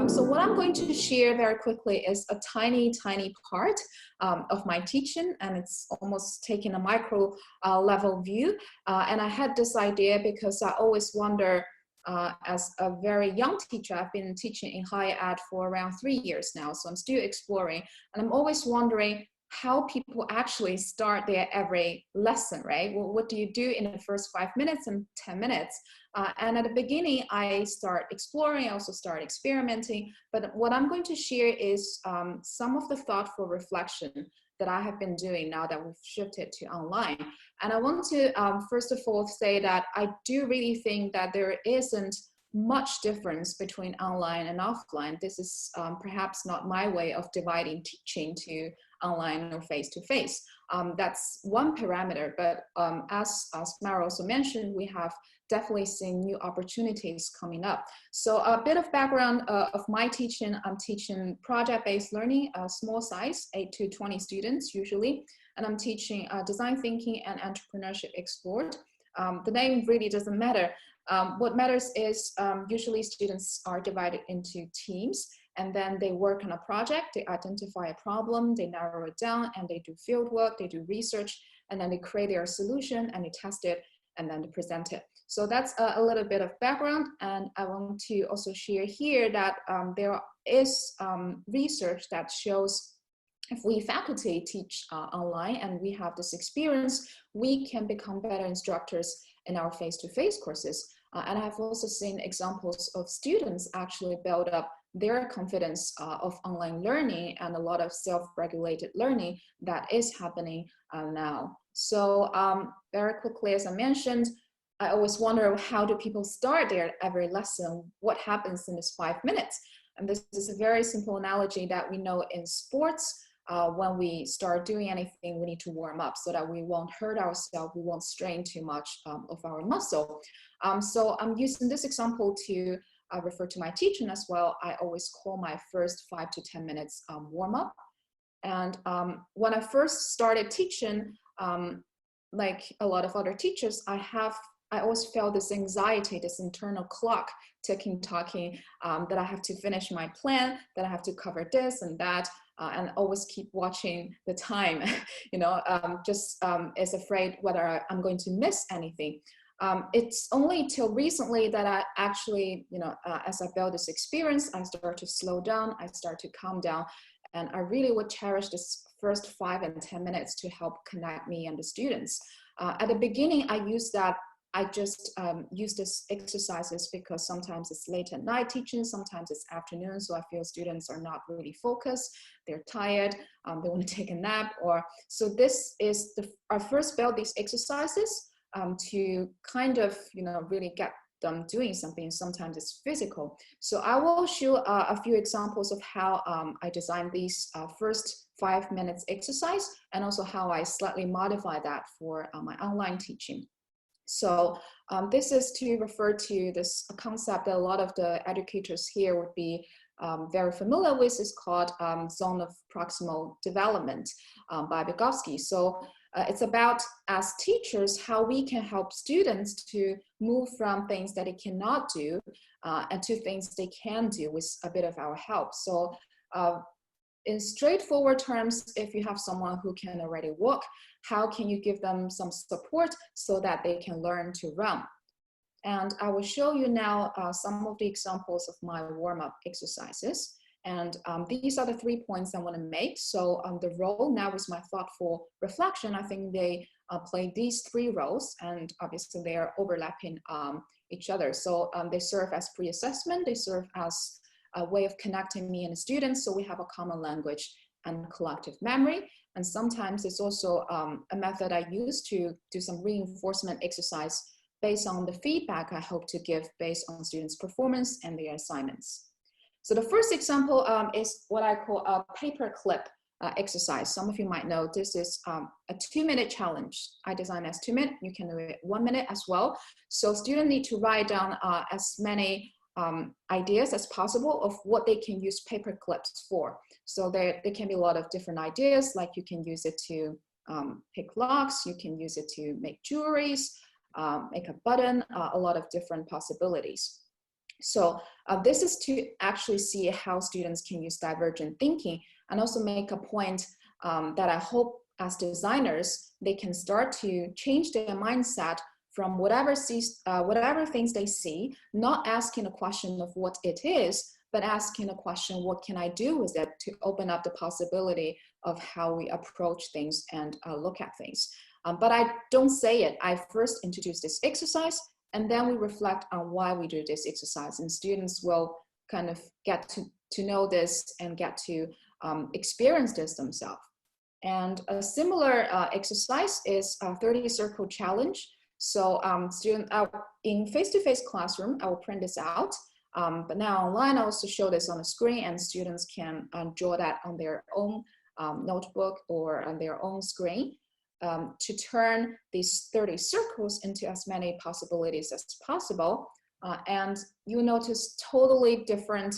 So what I'm going to share very quickly is a tiny part of my teaching, and it's almost taking a micro level view. And I had this idea because I always wonder, as a very young teacher, I've been teaching in higher ed for around 3 years now, so I'm still exploring, and I'm always wondering how people actually start their every lesson, right? Well, what do you do in the first 5 minutes and 10 minutes? And at the beginning, I start exploring, I also start experimenting, but what I'm going to share is some of the thoughtful reflection that I have been doing now that we've shifted to online. And I want to, first of all, say that I do really think that there isn't much difference between online and offline. This is perhaps not my way of dividing teaching to online or face-to-face. That's one parameter, but as Mara also mentioned, we have definitely seen new opportunities coming up. So a bit of background of my teaching: I'm teaching project-based learning, small size, 8 to 20 students usually, and I'm teaching design thinking and entrepreneurship explored. The name really doesn't matter. What matters is usually students are divided into teams, and then they work on a project, they identify a problem, they narrow it down, and they do field work, they do research, and then they create their solution and they test it, and then they present it. So that's a little bit of background, and I want to also share here that there is research that shows if we faculty teach online and we have this experience, we can become better instructors in our face-to-face courses. And I've also seen examples of students actually build up their confidence of online learning and a lot of self-regulated learning that is happening now. So very quickly, as I mentioned, I always wonder, how do people start their every lesson? What happens in this 5 minutes? And this is a very simple analogy that we know in sports. When we start doing anything, we need to warm up so that we won't hurt ourselves, we won't strain too much of our muscle. So I'm using this example to refer to my teaching as well. I always call my first 5 to 10 minutes warm up. And when I first started teaching, like a lot of other teachers, I always felt this anxiety, this internal clock ticking, talking, that I have to finish my plan, that I have to cover this and that, and always keep watching the time, you know, just is afraid whether I'm going to miss anything. It's only till recently that I actually, you know, as I build this experience, I start to slow down, I start to calm down, and I really would cherish this first 5 and 10 minutes to help connect me and the students. At the beginning, I just use these exercises because sometimes it's late at night teaching, sometimes it's afternoon, so I feel students are not really focused, they're tired, they want to take a nap, or so this is I first build these exercises to kind of, you know, really get them doing something. Sometimes it's physical. So I will show a few examples of how I designed these first 5 minutes exercise, and also how I slightly modify that for my online teaching. So this is to refer to this concept that a lot of the educators here would be very familiar with. Is called zone of proximal development by Vygotsky. So it's about, as teachers, how we can help students to move from things that they cannot do and to things they can do with a bit of our help. So in straightforward terms, if you have someone who can already walk, how can you give them some support so that they can learn to run? And I will show you now some of the examples of my warm-up exercises. And these are the 3 points I want to make. So the role now is my thoughtful reflection. I think they play these 3 roles, and obviously they are overlapping each other. So they serve as pre-assessment, they serve as a way of connecting me and the students, so we have a common language and collective memory. And sometimes it's also a method I use to do some reinforcement exercise based on the feedback I hope to give based on students' performance and their assignments. So the first example is what I call a paperclip exercise. Some of you might know this is a 2-minute challenge. I designed as 2 minutes, you can do it 1 minute as well. So students need to write down as many ideas as possible of what they can use paper clips for. So there can be a lot of different ideas, like you can use it to pick locks, you can use it to make jewelries, make a button, a lot of different possibilities. So this is to actually see how students can use divergent thinking, and also make a point that I hope as designers, they can start to change their mindset from whatever things they see, not asking a question of what it is, but asking a question, what can I do with it, to open up the possibility of how we approach things and look at things. But I don't say it. I first introduce this exercise, and then we reflect on why we do this exercise, and students will kind of get to know this and get to experience this themselves. And a similar exercise is a 30 circle challenge. So in face-to-face classroom, I will print this out. But now online, I also show this on the screen, and students can draw that on their own notebook or on their own screen to turn these 30 circles into as many possibilities as possible. And you notice totally different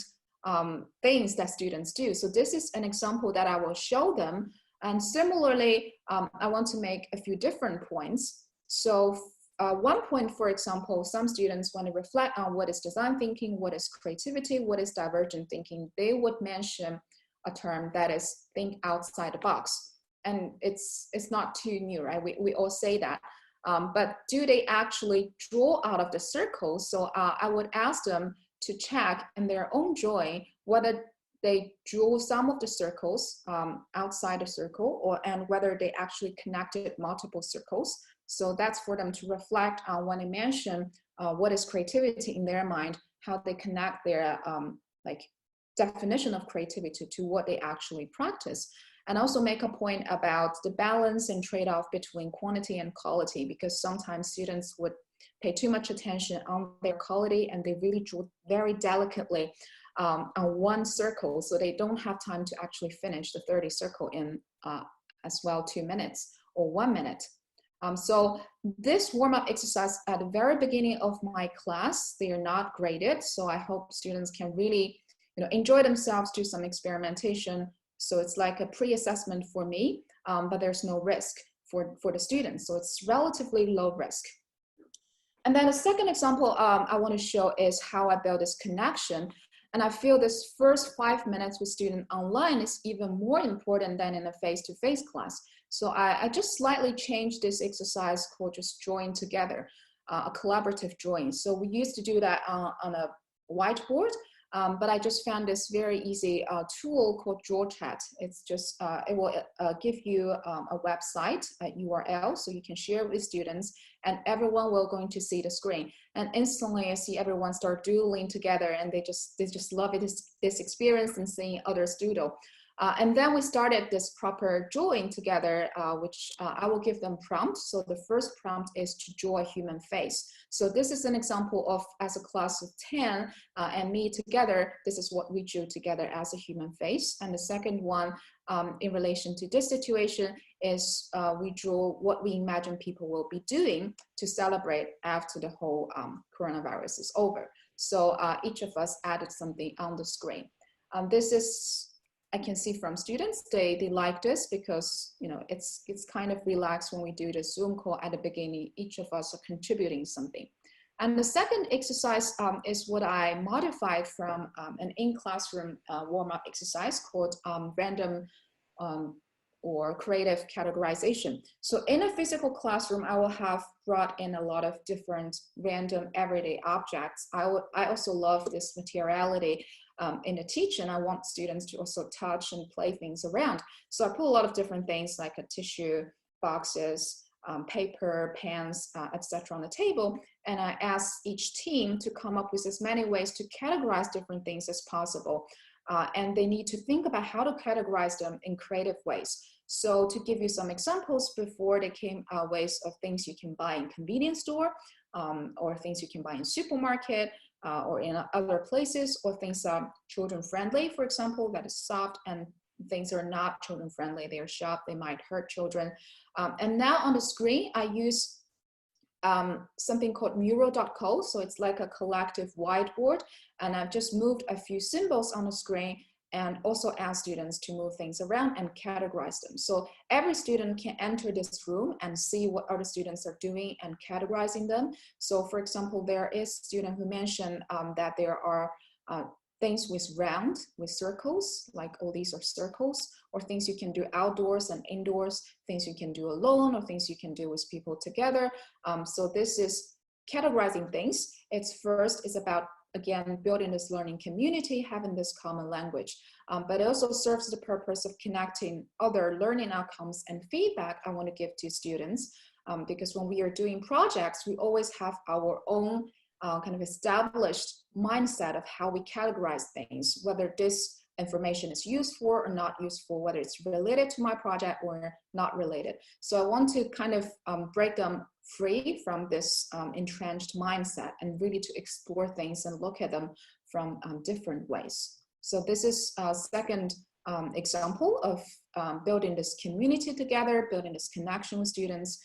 things that students do. So this is an example that I will show them. And similarly, I want to make a few different points. So one point, for example, some students want to reflect on what is design thinking, what is creativity, what is divergent thinking. They would mention a term that is think outside the box. And it's not too new, right? We all say that. But do they actually draw out of the circle? So I would ask them to check in their own drawing whether they drew some of the circles outside the circle, and whether they actually connected multiple circles. So that's for them to reflect on when they mention what is creativity in their mind, how they connect their definition of creativity to what they actually practice. And also make a point about the balance and trade-off between quantity and quality, because sometimes students would pay too much attention on their quality, and they really draw very delicately on one circle, so they don't have time to actually finish the 30 circle in as well 2 minutes or 1 minute. So this warm-up exercise at the very beginning of my class, they are not graded, so I hope students can really enjoy themselves, do some experimentation. So it's like a pre-assessment for me, but there's no risk for the students, so it's relatively low risk. And then the second example I want to show is how I build this connection. And I feel this first 5 minutes with student online is even more important than in a face-to-face class. So I just slightly changed this exercise called just drawing together, a collaborative drawing. So we used to do that on a whiteboard, but I just found this very easy tool called DrawChat. It's just, it will give you a website, a URL, so you can share with students, and everyone will going to see the screen. And instantly I see everyone start doodling together, and they just love it, this experience and seeing others doodle. And then we started this proper drawing together, which I will give them prompts. So the first prompt is to draw a human face. So this is an example of, as a class of 10 and me together, this is what we drew together as a human face. And the second one, in relation to this situation, is we drew what we imagine people will be doing to celebrate after the whole coronavirus is over. So each of us added something on the screen. This is, I can see from students, they like this because it's kind of relaxed when we do the Zoom call at the beginning. Each of us are contributing something. And the second exercise is what I modified from an in-classroom warm-up exercise called random or creative categorization. So in a physical classroom, I will have brought in a lot of different random everyday objects. I also love this materiality in the teaching. I want students to also touch and play things around. So I put a lot of different things like a tissue, boxes, paper, pens, etc. on the table. And I ask each team to come up with as many ways to categorize different things as possible. And they need to think about how to categorize them in creative ways. So to give you some examples, before they came ways of things you can buy in convenience store, or things you can buy in supermarket, or in other places, or things that are children friendly, for example, that is soft, and things are not children friendly, they are sharp, they might hurt children. And now on the screen, I use something called mural.co. So it's like a collective whiteboard. And I've just moved a few symbols on the screen. and also ask students to move things around and categorize them. So every student can enter this room and see what other students are doing and categorizing them. So for example, there is a student who mentioned that there are things with round, with circles, like all these are circles, or things you can do outdoors and indoors, things you can do alone, or things you can do with people together. So this is categorizing things. It's first is about, again, building this learning community, having this common language, but it also serves the purpose of connecting other learning outcomes and feedback I want to give to students, because when we are doing projects, we always have our own kind of established mindset of how we categorize things, whether this information is useful or not useful, whether it's related to my project or not related. So I want to kind of break them free from this entrenched mindset and really to explore things and look at them from different ways. So this is a second example of building this community together, building this connection with students,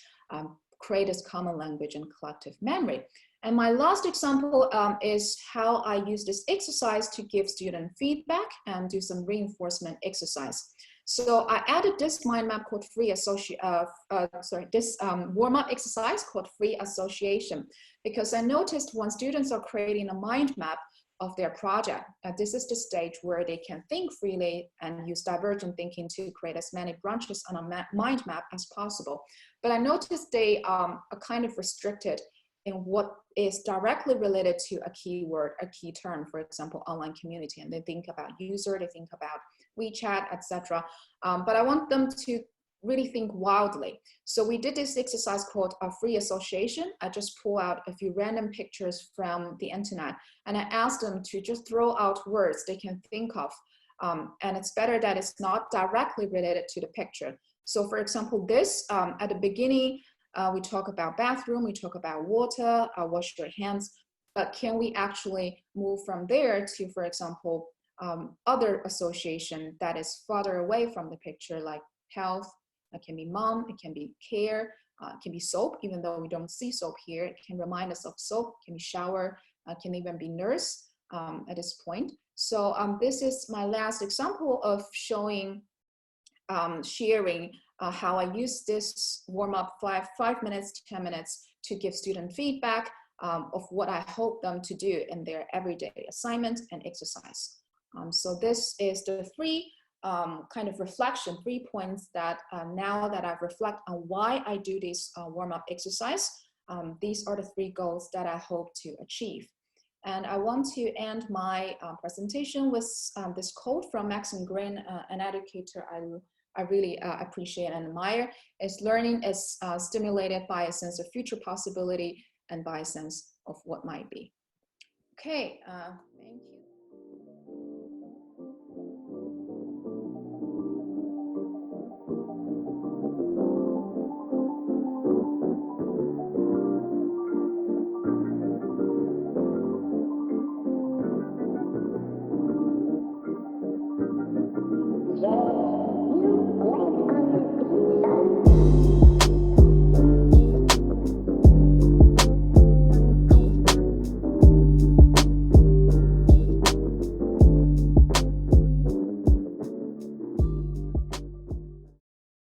create this common language and collective memory. And my last example is how I use this exercise to give student feedback and do some reinforcement exercise. So I added this mind map called this warm-up exercise called free association, because I noticed when students are creating a mind map of their project, this is the stage where they can think freely and use divergent thinking to create as many branches on a mind map as possible. But I noticed they are kind of restricted in what is directly related to a keyword, a key term, for example, online community, and they think about user, they think about WeChat, etc. But I want them to really think wildly. So we did this exercise called a free association. I just pull out a few random pictures from the internet, and I asked them to just throw out words they can think of. And it's better that it's not directly related to the picture. So for example, this at the beginning, we talk about bathroom, we talk about water, wash your hands, but can we actually move from there to, for example, other association that is farther away from the picture, like health, it can be mom, it can be care, it can be soap, even though we don't see soap here, it can remind us of soap, it can be shower, it can even be nurse at this point. So this is my last example of showing, sharing how I use this warm-up 5 minutes, 10 minutes to give student feedback of what I hope them to do in their everyday assignment and exercise. So this is the three kind of reflection, 3 points that now that I've reflected on why I do this warm-up exercise, these are the 3 goals that I hope to achieve. And I want to end my presentation with this quote from Maxim Green, an educator I really appreciate and admire, is learning is stimulated by a sense of future possibility and by a sense of what might be. Okay,